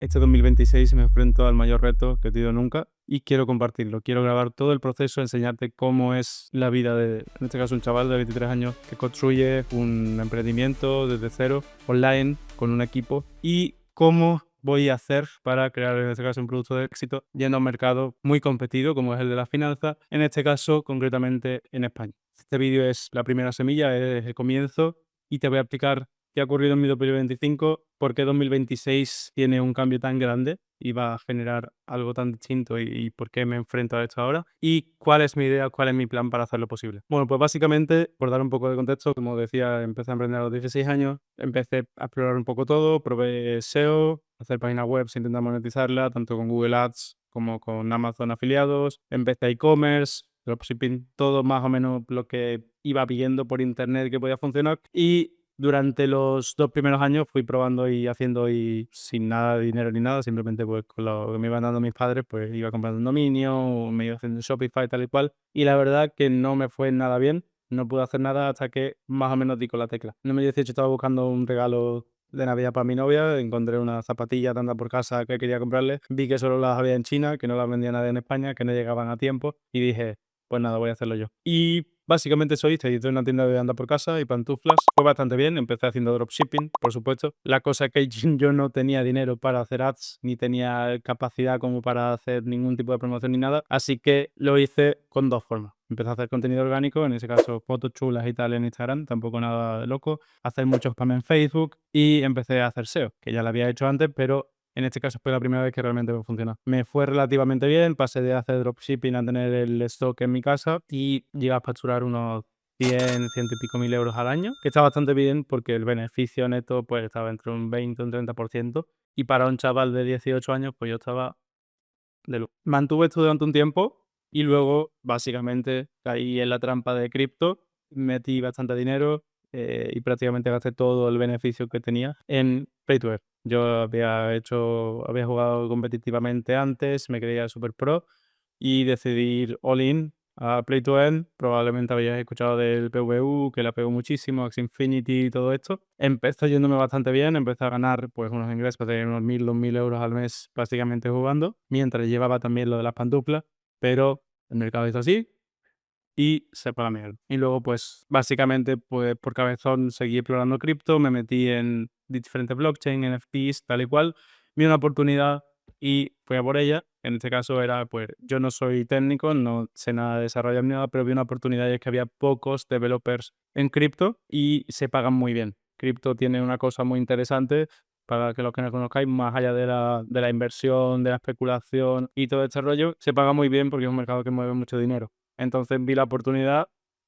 Este 2026 me enfrento al mayor reto que he tenido nunca y quiero compartirlo. Quiero grabar todo el proceso, enseñarte cómo es la vida de, en este caso, un chaval de 23 años que construye un emprendimiento desde cero, online, con un equipo, y cómo voy a hacer para crear, en este caso, un producto de éxito yendo a un mercado muy competido como es el de la finanza, en este caso, concretamente en España. Este vídeo es la primera semilla, es el comienzo, y te voy a explicar qué ha ocurrido en mi 2025, por qué 2026 tiene un cambio tan grande y va a generar algo tan distinto y por qué me enfrento a esto ahora y cuál es mi idea, cuál es mi plan para hacerlo posible. Bueno, pues básicamente, por dar un poco de contexto, como decía, empecé a emprender a los 16 años, empecé a explorar un poco todo, probé SEO, hacer páginas web, intentar monetizarla, tanto con Google Ads como con Amazon afiliados, empecé e-commerce, dropshipping, todo más o menos lo que iba viendo por internet que podía funcionar, y durante los 2 primeros años fui probando y haciendo, y sin nada de dinero ni nada, simplemente pues con lo que me iban dando mis padres, pues iba comprando un dominio, o me iba haciendo Shopify tal y cual, y la verdad que no me fue nada bien, no pude hacer nada hasta que más o menos di con la tecla. En 2018 estaba buscando un regalo de Navidad para mi novia, encontré una zapatilla de andar por casa que quería comprarle, vi que solo las había en China, que no las vendía nadie en España, que no llegaban a tiempo, y dije, pues nada, voy a hacerlo yo. Y básicamente soy estoy en una tienda de andar por casa y pantuflas. Fue bastante bien, empecé haciendo dropshipping, por supuesto. La cosa es que yo no tenía dinero para hacer ads, ni tenía capacidad como para hacer ningún tipo de promoción ni nada, así que lo hice con dos formas. Empecé a hacer contenido orgánico, en ese caso fotos chulas y tal en Instagram, tampoco nada de loco, hacer mucho spam en Facebook, y empecé a hacer SEO, que ya lo había hecho antes, pero en este caso fue la primera vez que realmente me funcionó. Me fue relativamente bien, pasé de hacer dropshipping a tener el stock en mi casa y llegué a facturar unos 100 y pico mil euros al año, que está bastante bien porque el beneficio neto pues estaba entre un 20 y un 30%, y para un chaval de 18 años pues yo estaba de lujo. Mantuve esto durante un tiempo y luego básicamente caí en la trampa de cripto, metí bastante dinero, y prácticamente gasté todo el beneficio que tenía en Play to Earn. Yo había jugado competitivamente antes, me creía super pro y decidí ir all in a Play to Earn. Probablemente habías escuchado del PvU, que la pegó muchísimo, Axie Infinity y todo esto. Empezó yéndome bastante bien, empecé a ganar pues unos ingresos de unos 1000, 2000 euros al mes básicamente jugando, mientras llevaba también lo de las pantuflas, pero el mercado hizo así y se fue a la mierda. Y luego pues básicamente pues por cabezón seguí explorando cripto, me metí en diferentes blockchain, NFTs, tal y cual, vi una oportunidad y fui a por ella. En este caso era, pues, yo no soy técnico, no sé nada de desarrollar ni nada, pero vi una oportunidad y es que había pocos developers en cripto y se pagan muy bien. Cripto tiene una cosa muy interesante, para que los que no conozcáis, más allá de la inversión, de la especulación y todo este rollo, se paga muy bien porque es un mercado que mueve mucho dinero. Entonces vi la oportunidad,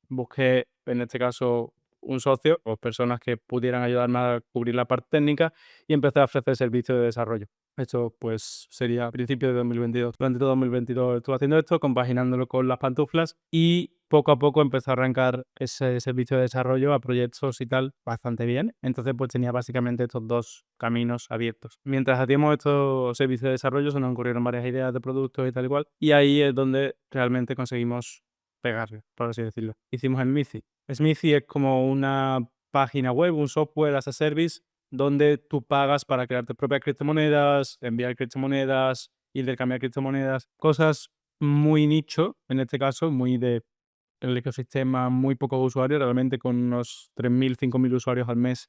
busqué, en este caso, un socio o personas que pudieran ayudarme a cubrir la parte técnica, y empecé a ofrecer servicios de desarrollo. Esto pues sería a principios de 2022. Durante todo 2022 estuve haciendo esto, compaginándolo con las pantuflas, y poco a poco empecé a arrancar ese servicio de desarrollo a proyectos y tal bastante bien. Entonces pues tenía básicamente estos dos caminos abiertos. Mientras hacíamos estos servicios de desarrollo se nos ocurrieron varias ideas de productos y tal igual, y ahí es donde realmente conseguimos pegarle, por así decirlo. Hicimos el Smithy. Smithy es como una página web, un software as a service, donde tú pagas para crear tus propias criptomonedas, enviar criptomonedas, intercambiar criptomonedas, cosas muy nicho, en este caso, muy de el ecosistema, muy pocos usuarios, realmente con unos 3000, 5000 usuarios al mes,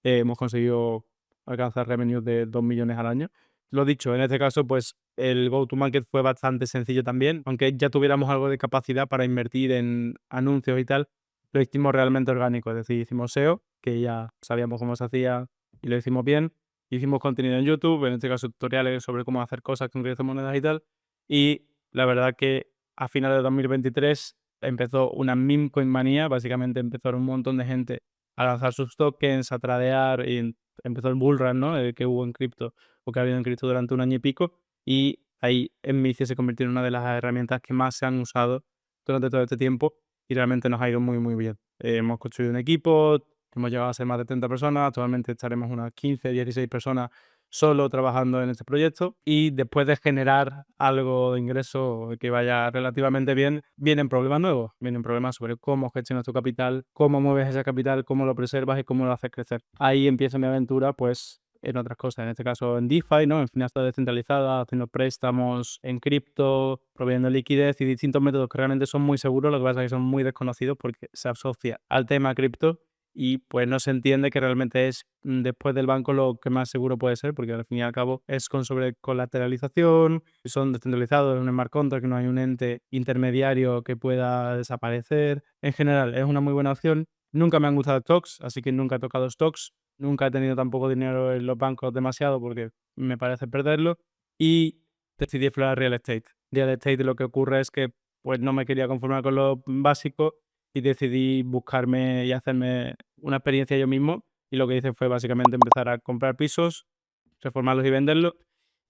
hemos conseguido alcanzar revenues de 2 millones al año. Lo dicho, en este caso, pues el go-to-market fue bastante sencillo también, aunque ya tuviéramos algo de capacidad para invertir en anuncios y tal, lo hicimos realmente orgánico, es decir, hicimos SEO, que ya sabíamos cómo se hacía y lo hicimos bien, hicimos contenido en YouTube, en este caso tutoriales sobre cómo hacer cosas con criptomonedas y tal, y la verdad que a finales de 2023 empezó una meme coin manía, básicamente empezaron un montón de gente a lanzar sus tokens, a tradear, y empezó el bull run, ¿no? Que hubo en cripto, o que ha habido en cripto durante un año y pico, y ahí en Micio se convirtió en una de las herramientas que más se han usado durante todo este tiempo, y realmente nos ha ido muy, muy bien. Hemos construido un equipo, hemos llegado a ser más de 30 personas, actualmente estaremos unas 15, 16 personas solo trabajando en este proyecto, y después de generar algo de ingreso que vaya relativamente bien, vienen problemas nuevos, vienen problemas sobre cómo gestionas tu capital, cómo mueves ese capital, cómo lo preservas y cómo lo haces crecer. Ahí empieza mi aventura, pues en otras cosas, en este caso en DeFi, ¿no? En finanzas descentralizadas, haciendo préstamos en cripto, proveyendo liquidez y distintos métodos que realmente son muy seguros, lo que pasa es que son muy desconocidos porque se asocia al tema cripto y pues no se entiende que realmente es después del banco lo que más seguro puede ser, porque al fin y al cabo es con sobrecolateralización, son descentralizados, es un smart contract, que no hay un ente intermediario que pueda desaparecer. En general, es una muy buena opción. Nunca me han gustado stocks, así que nunca he tocado stocks. Nunca he tenido tampoco dinero en los bancos demasiado porque me parece perderlo. Y decidí explorar real estate. Real estate lo que ocurre es que pues no me quería conformar con lo básico y decidí buscarme y hacerme una experiencia yo mismo. Y lo que hice fue básicamente empezar a comprar pisos, reformarlos y venderlos.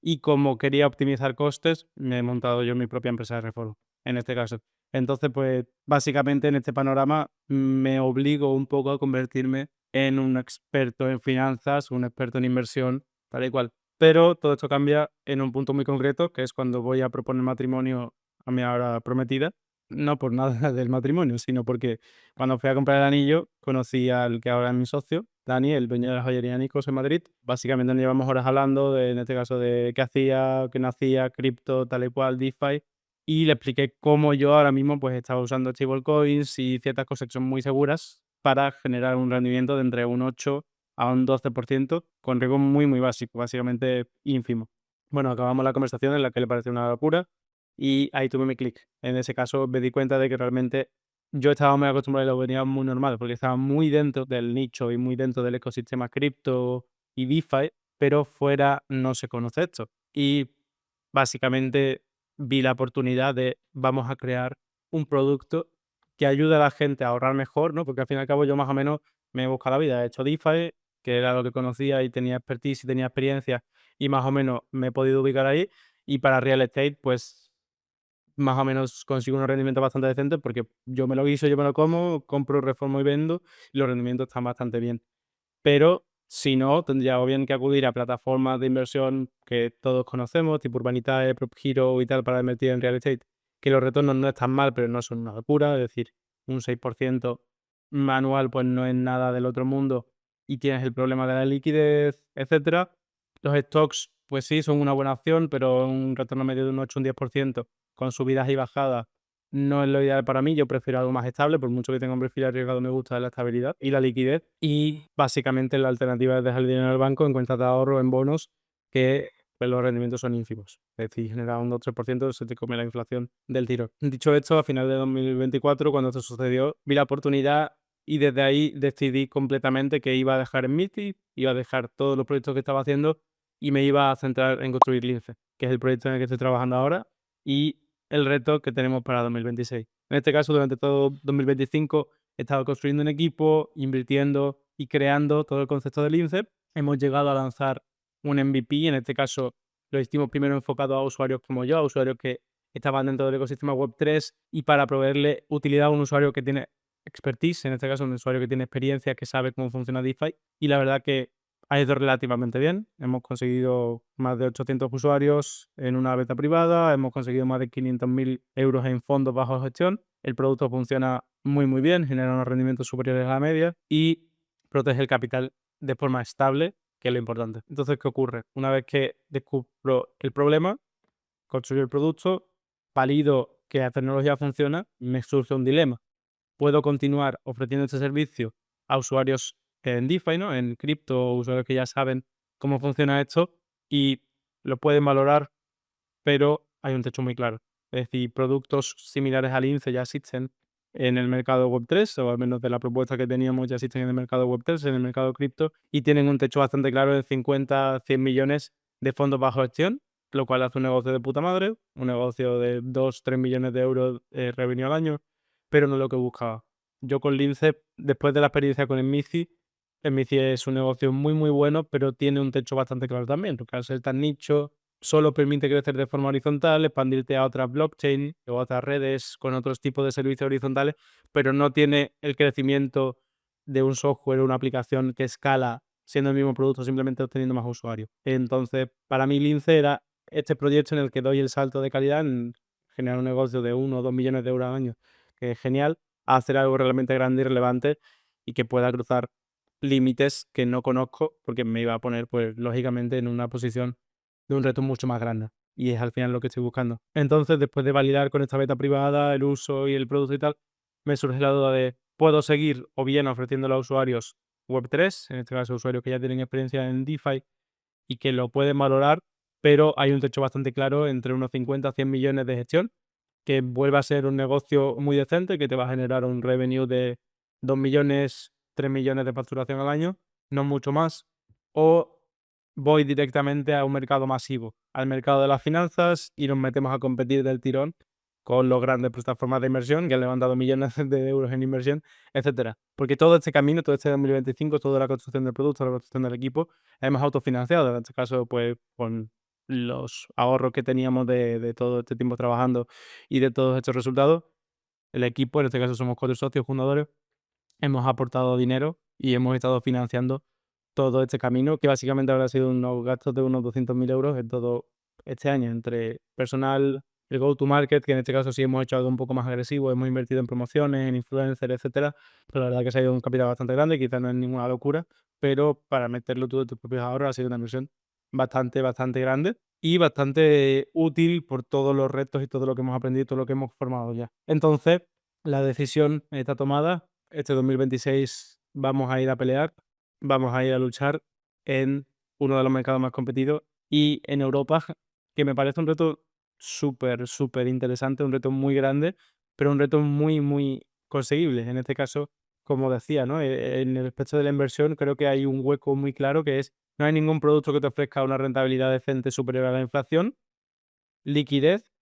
Y como quería optimizar costes, me he montado yo mi propia empresa de reforma, en este caso. Entonces, pues básicamente en este panorama me obligo un poco a convertirme en un experto en finanzas, un experto en inversión, tal y cual. Pero todo esto cambia en un punto muy concreto, que es cuando voy a proponer matrimonio a mi ahora prometida. No por nada del matrimonio, sino porque cuando fui a comprar el anillo conocí al que ahora es mi socio, Dani, el dueño de la joyería Nikos en Madrid. Básicamente nos llevamos horas hablando, en este caso, de qué hacía, qué no hacía, cripto, tal y cual, DeFi, y le expliqué cómo yo ahora mismo pues estaba usando stablecoins y ciertas cosas que son muy seguras para generar un rendimiento de entre un 8 a un 12% con riesgo muy, muy básico, básicamente ínfimo. Bueno, acabamos la conversación en la que le pareció una locura y ahí tuve mi clic. En ese caso me di cuenta de que realmente yo estaba muy acostumbrado y lo venía muy normal, porque estaba muy dentro del nicho y muy dentro del ecosistema cripto y DeFi, pero fuera no se conoce esto. Y básicamente vi la oportunidad de vamos a crear un producto que ayude a la gente a ahorrar mejor, ¿no? Porque al fin y al cabo yo más o menos me he buscado la vida. He hecho DeFi, que era lo que conocía y tenía expertise y tenía experiencia, y más o menos me he podido ubicar ahí. Y para real estate, pues más o menos consigo unos rendimientos bastante decentes porque yo me lo guiso, yo me lo como, compro, reformo y vendo, y los rendimientos están bastante bien. Pero si no, tendría o bien que acudir a plataformas de inversión que todos conocemos, tipo Urbanitae, PropHero y tal, para invertir en real estate, que los retornos no están mal, pero no son una locura, es decir, un 6% anual pues no es nada del otro mundo y tienes el problema de la liquidez, etcétera. Los stocks, pues sí, son una buena opción, pero un retorno medio de un 8 o un 10% con subidas y bajadas no es lo ideal para mí. Yo prefiero algo más estable, por mucho que tenga un perfil arriesgado, me gusta la estabilidad y la liquidez. Y básicamente la alternativa es dejar el dinero en el banco, en cuentas de ahorro, en bonos, que pues, los rendimientos son ínfimos. Es decir, genera un 2-3%, se te come la inflación del tiro. Dicho esto, a final de 2024, cuando esto sucedió, vi la oportunidad y desde ahí decidí completamente que iba a dejar en Miti, iba a dejar todos los proyectos que estaba haciendo y me iba a centrar en construir Lince, que es el proyecto en el que estoy trabajando ahora y el reto que tenemos para 2026. En este caso, durante todo 2025 he estado construyendo un equipo, invirtiendo y creando todo el concepto del Lince. Hemos llegado a lanzar un MVP, en este caso lo hicimos primero enfocado a usuarios como yo, a usuarios que estaban dentro del ecosistema Web3 y para proveerle utilidad a un usuario que tiene expertise, en este caso un usuario que tiene experiencia, que sabe cómo funciona DeFi, y la verdad que ha ido relativamente bien. Hemos conseguido más de 800 usuarios en una beta privada, hemos conseguido más de 500.000 euros en fondos bajo gestión. El producto funciona muy muy bien, genera unos rendimientos superiores a la media y protege el capital de forma estable, que es lo importante. Entonces, ¿qué ocurre? Una vez que descubro el problema, construyo el producto, valido que la tecnología funciona, me surge un dilema. Puedo continuar ofreciendo este servicio a usuarios en DeFi, ¿no? En cripto, usuarios que ya saben cómo funciona esto y lo pueden valorar, pero hay un techo muy claro. Es decir, productos similares al INCE ya existen en el mercado Web3, o al menos de la propuesta que teníamos ya existen en el mercado Web3, en el mercado cripto, y tienen un techo bastante claro de 50, 100 millones de fondos bajo gestión, lo cual hace un negocio de puta madre, un negocio de 2, 3 millones de euros de revenue al año, pero no es lo que buscaba. Yo con Lince, después de la experiencia con el Mici es un negocio muy, muy bueno, pero tiene un techo bastante claro también, porque al ser tan nicho, solo permite crecer de forma horizontal, expandirte a otras blockchain o a otras redes con otros tipos de servicios horizontales, pero no tiene el crecimiento de un software o una aplicación que escala siendo el mismo producto, simplemente obteniendo más usuarios. Entonces, para mí Lince era este proyecto en el que doy el salto de calidad en generar un negocio de 1 o 2 millones de euros al año, que es genial, a hacer algo realmente grande y relevante y que pueda cruzar límites que no conozco porque me iba a poner, pues, lógicamente en una posición de un reto mucho más grande. Y es al final lo que estoy buscando. Entonces, después de validar con esta beta privada el uso y el producto y tal, me surge la duda de, ¿puedo seguir o bien ofreciéndolo a usuarios Web3, en este caso usuarios que ya tienen experiencia en DeFi y que lo pueden valorar, pero hay un techo bastante claro entre unos 50 a 100 millones de gestión, que vuelva a ser un negocio muy decente, que te va a generar un revenue de 2 millones, 3 millones de facturación al año, no mucho más, o voy directamente a un mercado masivo, al mercado de las finanzas y nos metemos a competir del tirón con los grandes plataformas de inversión que han levantado millones de euros en inversión, etcétera. Porque todo este camino, todo este 2025, toda la construcción del producto, la construcción del equipo, hemos autofinanciado. En este caso, pues con los ahorros que teníamos de todo este tiempo trabajando y de todos estos resultados, el equipo, en este caso somos 4 socios fundadores, hemos aportado dinero y hemos estado financiando todo este camino, que básicamente habrá sido unos gastos de unos 200.000 euros en todo este año, entre personal, el go-to-market, que en este caso sí hemos hecho algo un poco más agresivo, hemos invertido en promociones, en influencers, etcétera, pero la verdad que se ha ido un capital bastante grande, quizás no es ninguna locura, pero para meterlo tú de tus propios ahorros ha sido una inversión bastante, bastante grande y bastante útil por todos los retos y todo lo que hemos aprendido y todo lo que hemos formado ya. Entonces, la decisión está tomada. Este 2026 vamos a ir a pelear, vamos a ir a luchar en uno de los mercados más competidos y en Europa, que me parece un reto súper, súper interesante, un reto muy grande, pero un reto muy, muy conseguible. En este caso, como decía, ¿no? En el aspecto de la inversión creo que hay un hueco muy claro que es, no hay ningún producto que te ofrezca una rentabilidad decente superior a la inflación, liquidez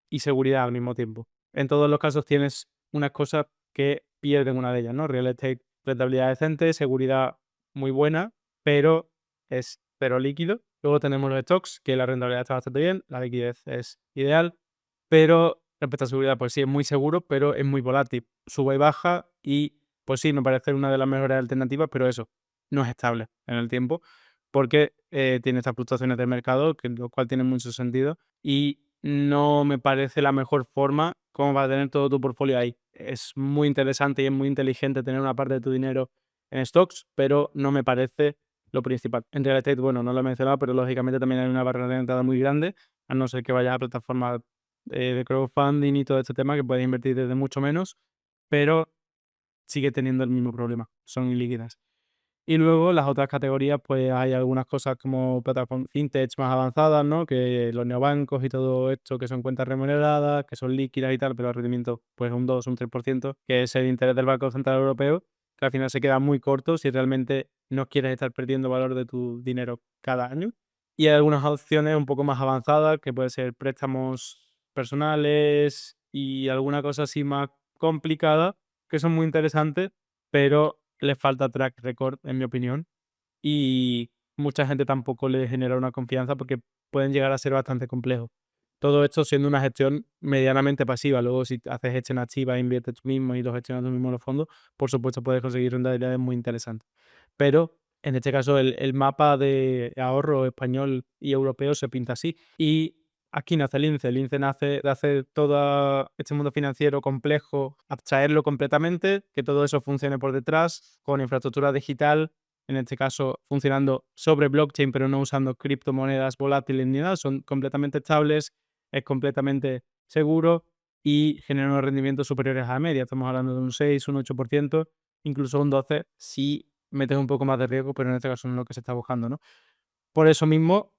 y seguridad al mismo tiempo. En todos los casos tienes unas cosas que pierden una de ellas, ¿no? Real estate, rentabilidad decente, seguridad muy buena, pero es cero líquido. Luego tenemos los stocks, que la rentabilidad está bastante bien, la liquidez es ideal, pero respecto a seguridad, pues sí, es muy seguro, pero es muy volátil. Sube y baja y, pues sí, me parece una de las mejores alternativas, pero eso, no es estable en el tiempo, porque tiene estas fluctuaciones del mercado, que lo cual tiene mucho sentido, y no me parece la mejor forma como para tener todo tu portfolio ahí. Es muy interesante y es muy inteligente tener una parte de tu dinero en stocks, pero no me parece lo principal. En real estate, bueno, no lo he mencionado, pero lógicamente también hay una barrera de entrada muy grande, a no ser que vayas a plataformas de crowdfunding y todo este tema, que puedes invertir desde mucho menos, pero sigue teniendo el mismo problema, son ilíquidas. Y luego las otras categorías, pues hay algunas cosas como plataformas fintech más avanzadas, ¿no? Que los neobancos y todo esto, que son cuentas remuneradas, que son líquidas y tal, pero el rendimiento, pues un 2 un 3%, que es el interés del Banco Central Europeo, que al final se queda muy corto si realmente no quieres estar perdiendo valor de tu dinero cada año. Y hay algunas opciones un poco más avanzadas, que pueden ser préstamos personales y alguna cosa así más complicada, que son muy interesantes, pero les falta track record, en mi opinión, y mucha gente tampoco le genera una confianza porque pueden llegar a ser bastante complejos. Todo esto siendo una gestión medianamente pasiva. Luego, si haces gestión activa, inviertes tú mismo y lo gestionas tú mismo en los fondos, por supuesto puedes conseguir rentabilidades muy interesantes. Pero en este caso, el mapa de ahorro español y europeo se pinta así. Y aquí nace el INCE. El INCE nace de hacer todo este mundo financiero complejo, abstraerlo completamente, que todo eso funcione por detrás, con infraestructura digital, en este caso funcionando sobre blockchain, pero no usando criptomonedas volátiles ni nada, son completamente estables, es completamente seguro y genera unos rendimientos superiores a la media. Estamos hablando de un 6, un 8%, incluso un 12% si metes un poco más de riesgo, pero en este caso no es lo que se está buscando, ¿no? Por eso mismo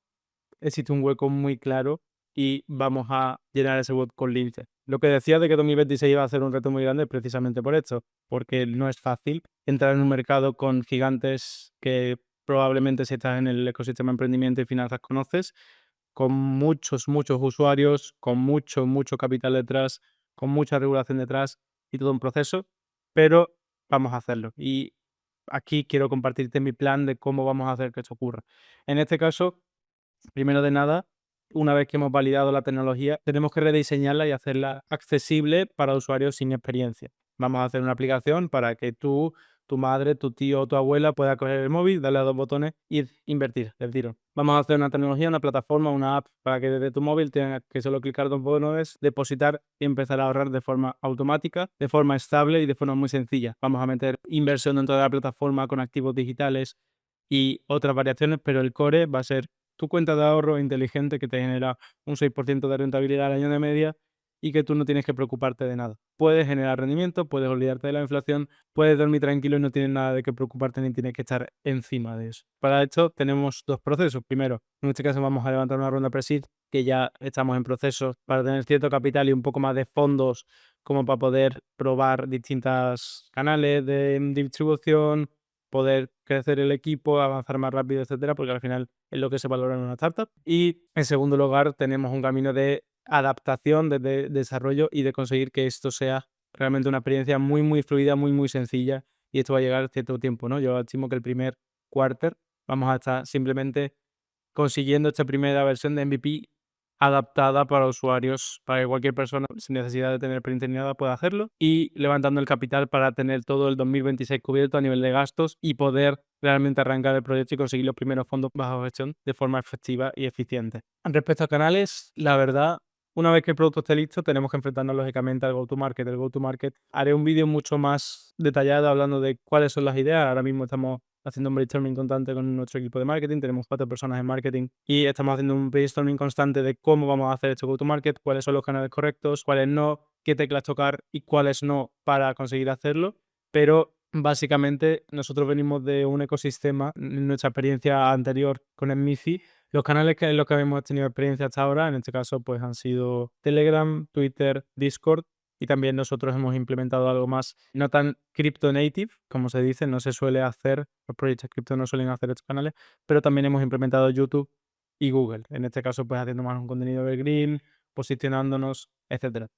existe un hueco muy claro y vamos a llenar ese hueco con Lince. Lo que decía de que 2026 iba a ser un reto muy grande es precisamente por esto, porque no es fácil entrar en un mercado con gigantes que probablemente si estás en el ecosistema de emprendimiento y finanzas conoces, con muchos, muchos usuarios, con mucho, mucho capital detrás, con mucha regulación detrás y todo un proceso, pero vamos a hacerlo. Y aquí quiero compartirte mi plan de cómo vamos a hacer que esto ocurra. En este caso, primero de nada, una vez que hemos validado la tecnología, tenemos que rediseñarla y hacerla accesible para usuarios sin experiencia. Vamos a hacer una aplicación para que tú tu madre, tu tío o tu abuela pueda coger el móvil, darle a 2 botones y invertir del tirón. Vamos a hacer una tecnología, una plataforma, una app para que desde tu móvil tengas que solo clicar 2 botones, depositar y empezar a ahorrar de forma automática, de forma estable y de forma muy sencilla. Vamos a meter inversión dentro de la plataforma con activos digitales y otras variaciones, pero el core va a ser tu cuenta de ahorro inteligente que te genera un 6% de rentabilidad al año de media y que tú no tienes que preocuparte de nada. Puedes generar rendimiento, puedes olvidarte de la inflación, puedes dormir tranquilo y no tienes nada de qué preocuparte ni tienes que estar encima de eso. Para esto tenemos 2 procesos. Primero, en este caso vamos a levantar una ronda pre-seed, que ya estamos en proceso para tener cierto capital y un poco más de fondos como para poder probar distintos canales de distribución, poder crecer el equipo, avanzar más rápido, etcétera, porque al final es lo que se valora en una startup. Y en segundo lugar, tenemos un camino de adaptación, de desarrollo y de conseguir que esto sea realmente una experiencia muy, muy fluida, muy, muy sencilla. Y esto va a llegar cierto tiempo, ¿no? Yo estimo que el primer quarter vamos a estar simplemente consiguiendo esta primera versión de MVP adaptada para usuarios, para que cualquier persona sin necesidad de tener experiencia ni nada pueda hacerlo, y levantando el capital para tener todo el 2026 cubierto a nivel de gastos y poder realmente arrancar el proyecto y conseguir los primeros fondos bajo gestión de forma efectiva y eficiente. Respecto a canales, la verdad, una vez que el producto esté listo, tenemos que enfrentarnos lógicamente al go-to-market. El go-to-market, haré un vídeo mucho más detallado hablando de cuáles son las ideas. Ahora mismo estamos haciendo un brainstorming constante con nuestro equipo de marketing, tenemos 4 personas en marketing y estamos haciendo un brainstorming constante de cómo vamos a hacer este go-to-market, cuáles son los canales correctos, cuáles no, qué teclas tocar y cuáles no para conseguir hacerlo. Pero básicamente nosotros venimos de un ecosistema, en nuestra experiencia anterior con Emmifi, los canales que en los que hemos tenido experiencia hasta ahora, en este caso, pues han sido Telegram, Twitter, Discord, y también nosotros hemos implementado algo más, no tan crypto native, como se dice, no se suele hacer, los proyectos cripto no suelen hacer estos canales, pero también hemos implementado YouTube y Google. En este caso, pues haciendo más un contenido evergreen, posicionándonos, etcétera.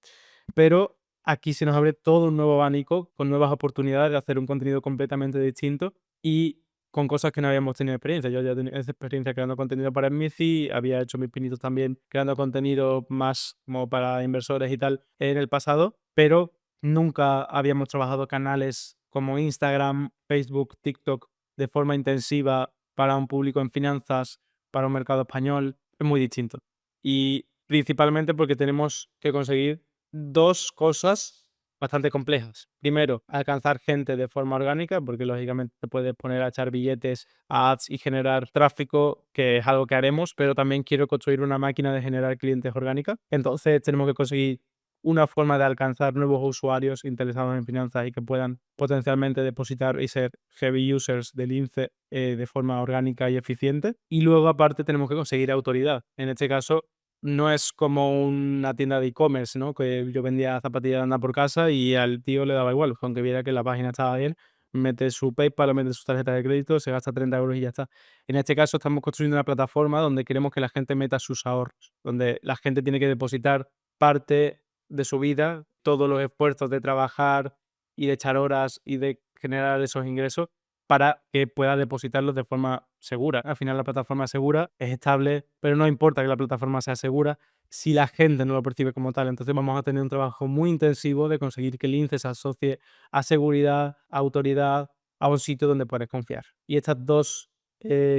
Pero aquí se nos abre todo un nuevo abanico con nuevas oportunidades de hacer un contenido completamente distinto y con cosas que no habíamos tenido experiencia. Yo ya tenía esa experiencia creando contenido para Smithy, había hecho mis pinitos también creando contenido más como para inversores y tal en el pasado, pero nunca habíamos trabajado canales como Instagram, Facebook, TikTok de forma intensiva para un público en finanzas, para un mercado español. Es muy distinto. Y principalmente porque tenemos que conseguir 2 cosas bastante complejas. Primero, alcanzar gente de forma orgánica, porque lógicamente te puedes poner a echar billetes a ads y generar tráfico, que es algo que haremos, pero también quiero construir una máquina de generar clientes orgánica. Entonces tenemos que conseguir una forma de alcanzar nuevos usuarios interesados en finanzas y que puedan potencialmente depositar y ser heavy users del INCE de forma orgánica y eficiente. Y luego aparte tenemos que conseguir autoridad. En este caso, no es como una tienda de e-commerce, ¿no? Que yo vendía zapatillas de andar por casa y al tío le daba igual, aunque viera que la página estaba bien, mete su PayPal o mete su tarjeta de crédito, se gasta 30 euros y ya está. En este caso estamos construyendo una plataforma donde queremos que la gente meta sus ahorros, donde la gente tiene que depositar parte de su vida, todos los esfuerzos de trabajar y de echar horas y de generar esos ingresos para que pueda depositarlos de forma segura. Al final la plataforma es segura, es estable, pero no importa que la plataforma sea segura si la gente no lo percibe como tal. Entonces vamos a tener un trabajo muy intensivo de conseguir que el INCE se asocie a seguridad, a autoridad, a un sitio donde puedes confiar. Y estos 2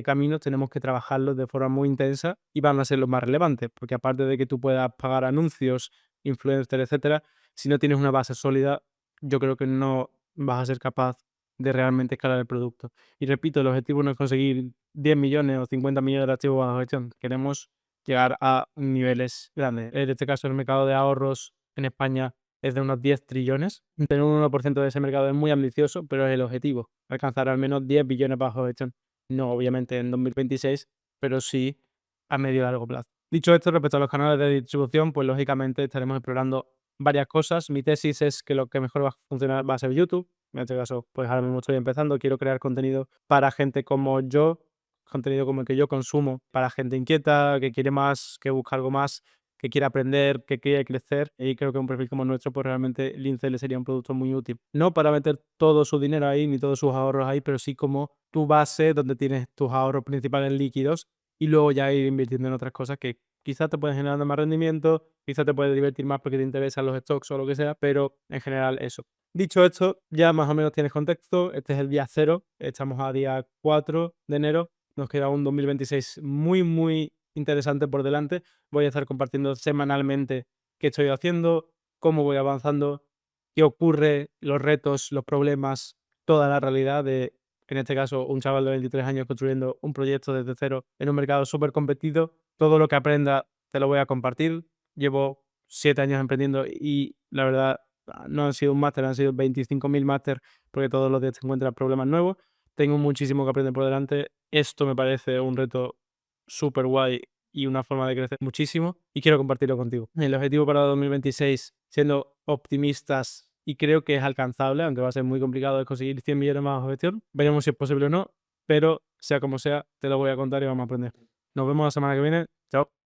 caminos tenemos que trabajarlos de forma muy intensa y van a ser los más relevantes, porque aparte de que tú puedas pagar anuncios, influencers, etcétera, si no tienes una base sólida, yo creo que no vas a ser capaz de realmente escalar el producto. Y repito, el objetivo no es conseguir 10 millones o 50 millones de activos bajo gestión. Queremos llegar a niveles grandes. En este caso, el mercado de ahorros en España es de unos 10 trillones. Tener un 1% de ese mercado es muy ambicioso, pero es el objetivo. Alcanzar al menos 10 billones bajo gestión. No, obviamente, en 2026, pero sí a medio y largo plazo. Dicho esto, respecto a los canales de distribución, pues lógicamente estaremos explorando varias cosas. Mi tesis es que lo que mejor va a funcionar va a ser YouTube. En este caso, pues ahora mismo estoy empezando, quiero crear contenido para gente como yo, contenido como el que yo consumo, para gente inquieta, que quiere más, que busca algo más, que quiere aprender, que quiere crecer, y creo que un perfil como el nuestro, pues realmente Lince le sería un producto muy útil. No para meter todo su dinero ahí, ni todos sus ahorros ahí, pero sí como tu base donde tienes tus ahorros principales líquidos y luego ya ir invirtiendo en otras cosas que quizás te pueden generar más rendimiento, quizás te puede divertir más porque te interesan los stocks o lo que sea, pero en general eso. Dicho esto, ya más o menos tienes contexto. Este es el día cero, estamos a día 4 de enero. Nos queda un 2026 muy, muy interesante por delante. Voy a estar compartiendo semanalmente qué estoy haciendo, cómo voy avanzando, qué ocurre, los retos, los problemas, toda la realidad de, en este caso, un chaval de 23 años construyendo un proyecto desde cero en un mercado súper competido. Todo lo que aprenda te lo voy a compartir. Llevo 7 años emprendiendo y la verdad no han sido un máster, han sido 25.000 máster porque todos los días te encuentras problemas nuevos. Tengo muchísimo que aprender por delante. Esto me parece un reto súper guay y una forma de crecer muchísimo y quiero compartirlo contigo. El objetivo para 2026, siendo optimistas y creo que es alcanzable, aunque va a ser muy complicado, es conseguir 100 millones más bajo gestión. Veremos si es posible o no, pero sea como sea, te lo voy a contar y vamos a aprender. Nos vemos la semana que viene. Chao.